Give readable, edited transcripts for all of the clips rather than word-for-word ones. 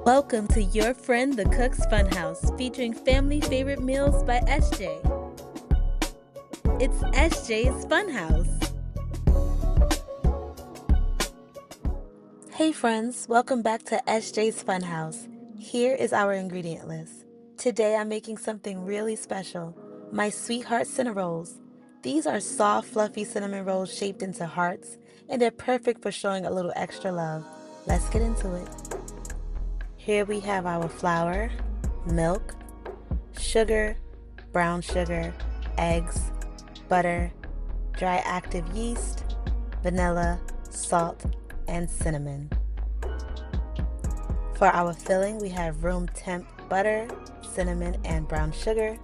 Welcome to Your Friend the Cook's Funhouse, featuring family favorite meals by SJ. It's SJ's Funhouse. Hey friends, welcome back to SJ's Funhouse. Here is our ingredient list. Today I'm making something really special, my Sweetheart Cinnarolls. These are soft, fluffy cinnamon rolls shaped into hearts, and they're perfect for showing a little extra love. Let's get into it. Here we have our flour, milk, sugar, brown sugar, eggs, butter, dry active yeast, vanilla, salt, and cinnamon. For our filling, we have room temp butter, cinnamon, and brown sugar.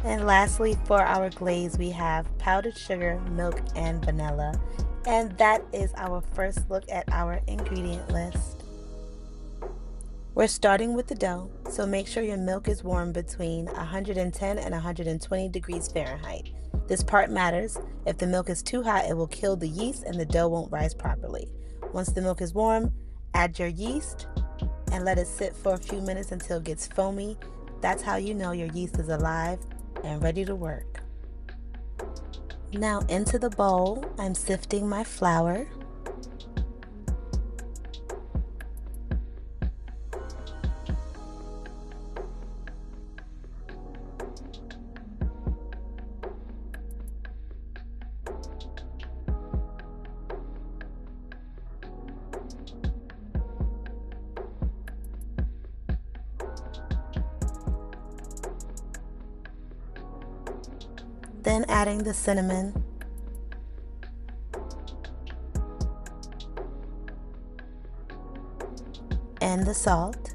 And lastly, for our glaze, we have powdered sugar, milk, and vanilla. And that is our first look at our ingredient list. We're starting with the dough, so make sure your milk is warm between 110 and 120 degrees Fahrenheit. This part matters. If the milk is too hot, it will kill the yeast and the dough won't rise properly. Once the milk is warm, add your yeast and let it sit for a few minutes until it gets foamy. That's how you know your yeast is alive and ready to work. Now into the bowl, I'm sifting my flour. Then adding the cinnamon, and the salt.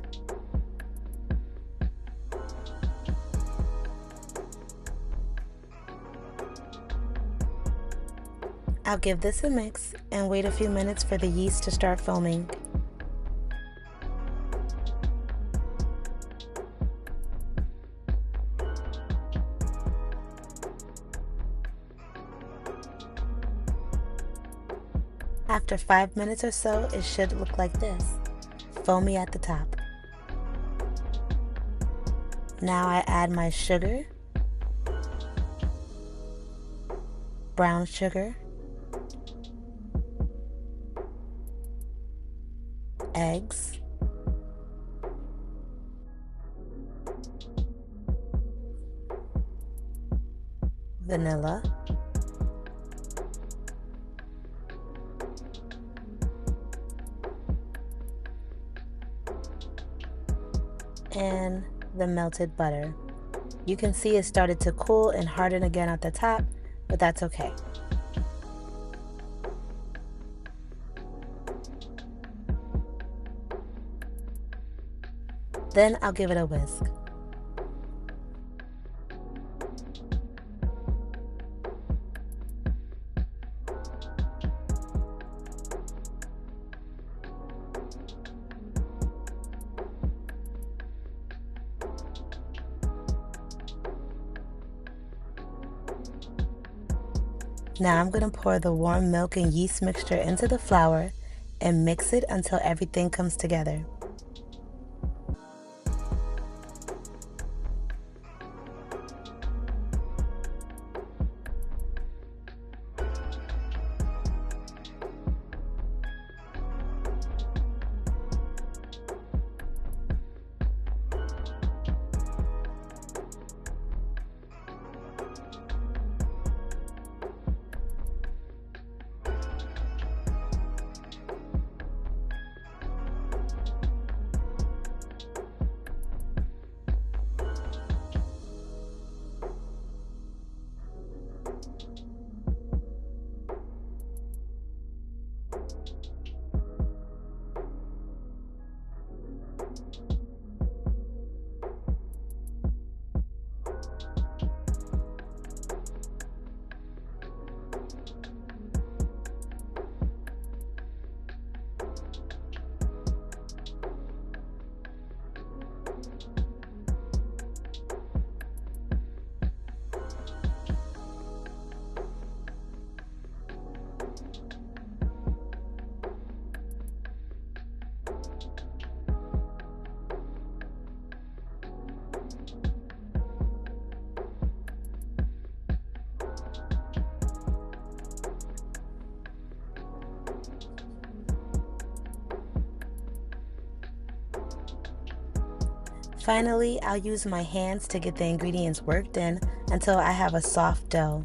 I'll give this a mix and wait a few minutes for the yeast to start foaming. After 5 minutes or so, it should look like this, foamy at the top. Now I add my sugar, brown sugar, eggs, vanilla, and the melted butter. You can see it started to cool and harden again at the top, but that's okay. Then I'll give it a whisk. Now I'm going to pour the warm milk and yeast mixture into the flour and mix it until everything comes together. Finally, I'll use my hands to get the ingredients worked in until I have a soft dough.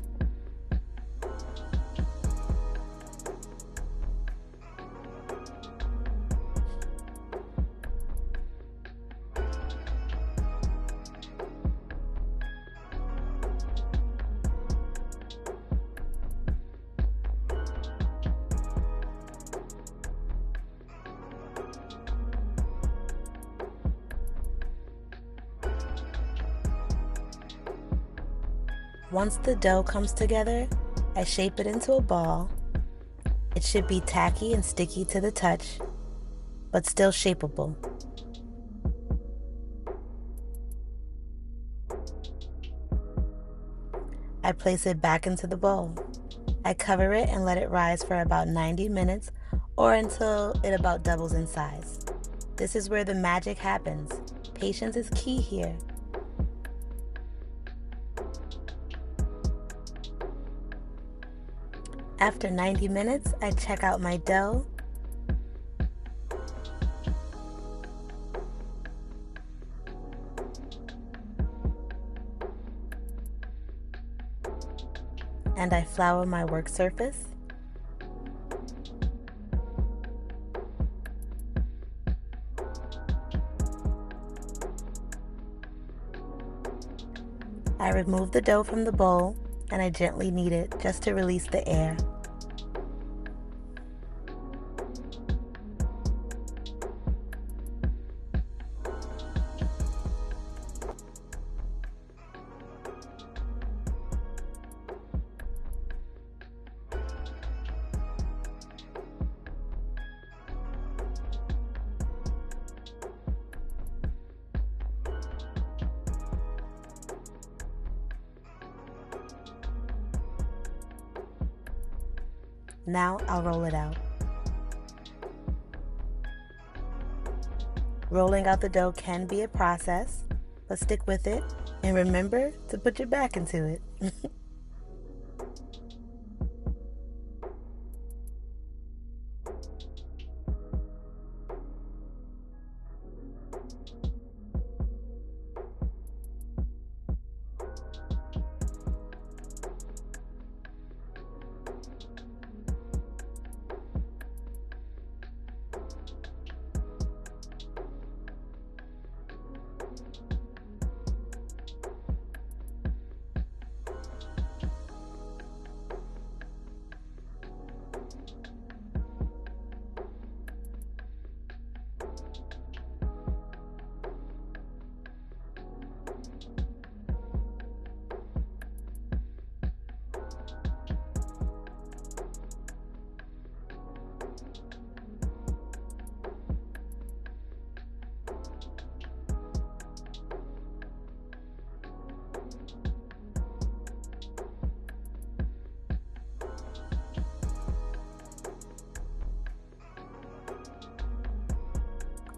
Once the dough comes together, I shape it into a ball. It should be tacky and sticky to the touch, but still shapeable. I place it back into the bowl. I cover it and let it rise for about 90 minutes or until it about doubles in size. This is where the magic happens. Patience is key here. After 90 minutes, I check out my dough. And I flour my work surface. I remove the dough from the bowl and I gently knead it just to release the air. Now I'll roll it out. Rolling out the dough can be a process, but stick with it and remember to put your back into it.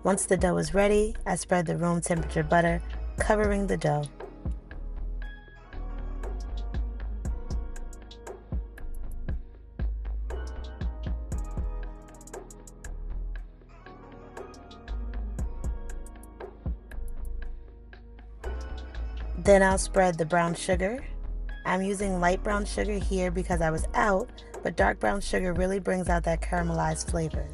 Once the dough is ready, I spread the room temperature butter, covering the dough. Then I'll spread the brown sugar. I'm using light brown sugar here because I was out, but dark brown sugar really brings out that caramelized flavor.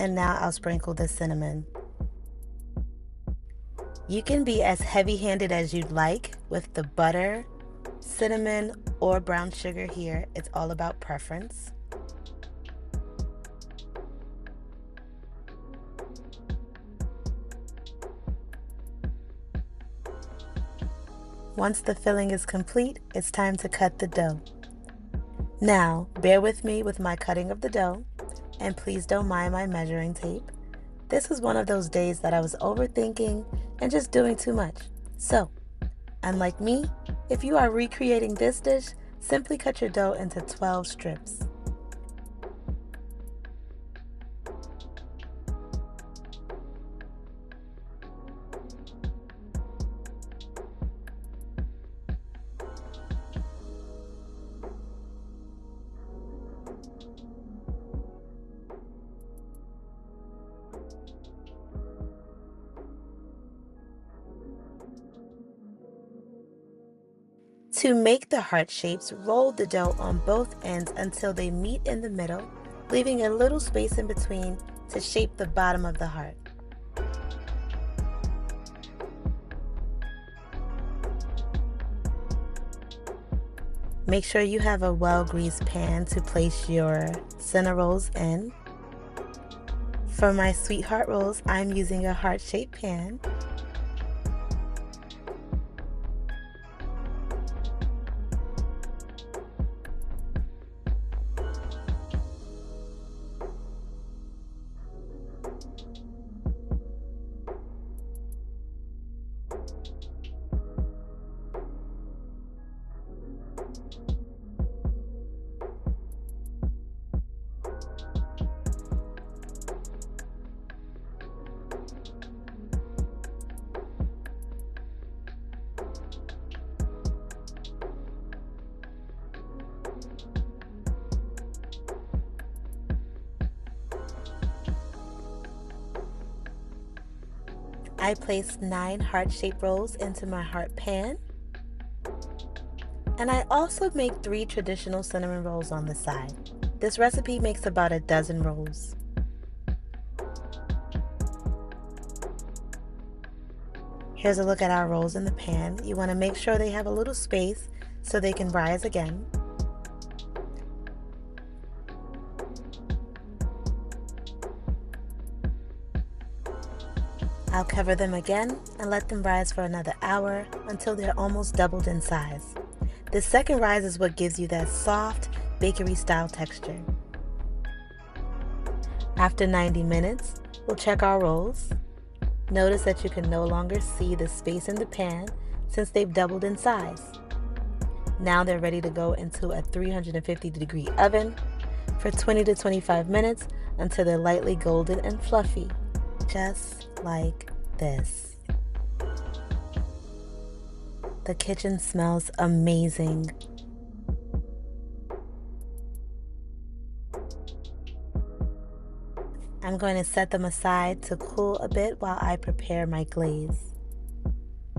And now I'll sprinkle the cinnamon. You can be as heavy-handed as you'd like with the butter, cinnamon, or brown sugar here. It's all about preference. Once the filling is complete, it's time to cut the dough. Now, bear with me with my cutting of the dough, and please don't mind my measuring tape. This was one of those days that I was overthinking and just doing too much. So, unlike me, if you are recreating this dish, simply cut your dough into 12 strips. To make the heart shapes, roll the dough on both ends until they meet in the middle, leaving a little space in between to shape the bottom of the heart. Make sure you have a well-greased pan to place your Cinnarolls in. For my Sweetheart rolls, I'm using a heart-shaped pan. I placed 9 heart-shaped rolls into my heart pan. And I also make 3 traditional cinnamon rolls on the side. This recipe makes about a dozen rolls. Here's a look at our rolls in the pan. You want to make sure they have a little space so they can rise again. I'll cover them again and let them rise for another hour until they're almost doubled in size. The second rise is what gives you that soft, bakery style texture. After 90 minutes, we'll check our rolls. Notice that you can no longer see the space in the pan since they've doubled in size. Now they're ready to go into a 350-degree oven for 20 to 25 minutes until they're lightly golden and fluffy, just like this. The kitchen smells amazing. I'm going to set them aside to cool a bit while I prepare my glaze.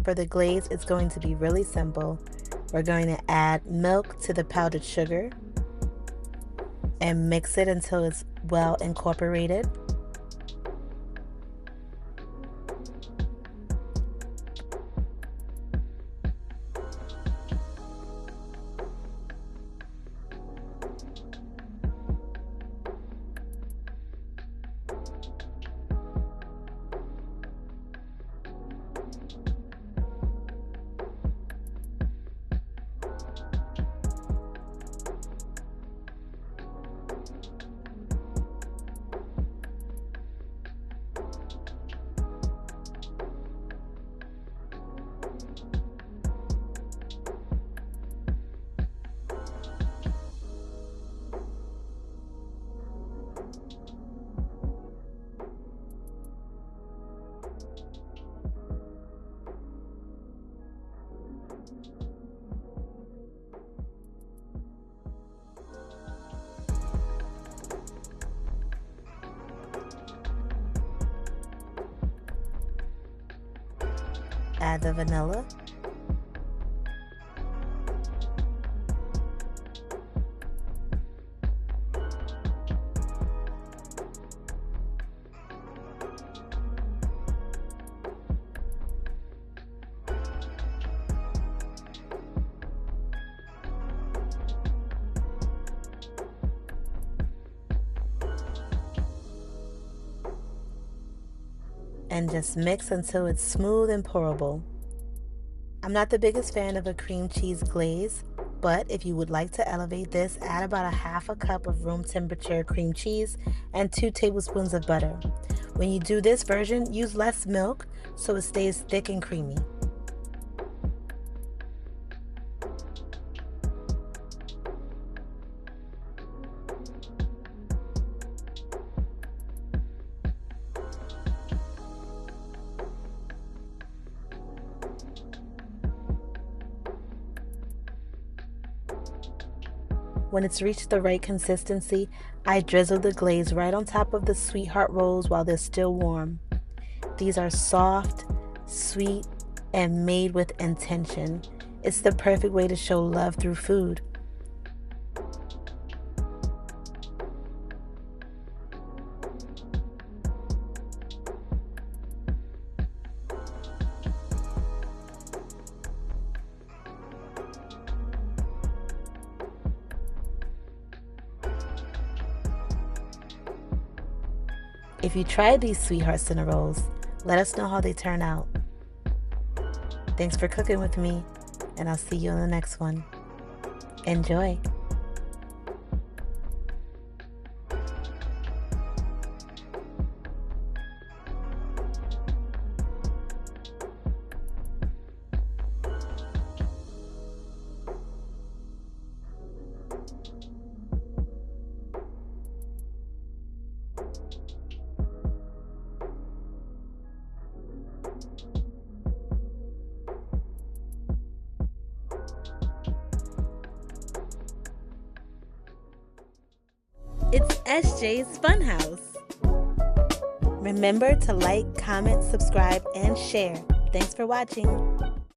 For the glaze, it's going to be really simple. We're going to add milk to the powdered sugar and mix it until it's well incorporated. Add the vanilla. And just mix until it's smooth and pourable. I'm not the biggest fan of a cream cheese glaze, but if you would like to elevate this, add about a half a cup of room temperature cream cheese and 2 tablespoons of butter. When you do this version, use less milk so it stays thick and creamy. When it's reached the right consistency, I drizzle the glaze right on top of the Sweetheart rolls while they're still warm. These are soft, sweet, and made with intention. It's the perfect way to show love through food. If you tried these Sweetheart Cinnarolls, let us know how they turn out. Thanks for cooking with me, and I'll see you on the next one. Enjoy! It's SJ's Funhouse. Remember to like, comment, subscribe, and share. Thanks for watching.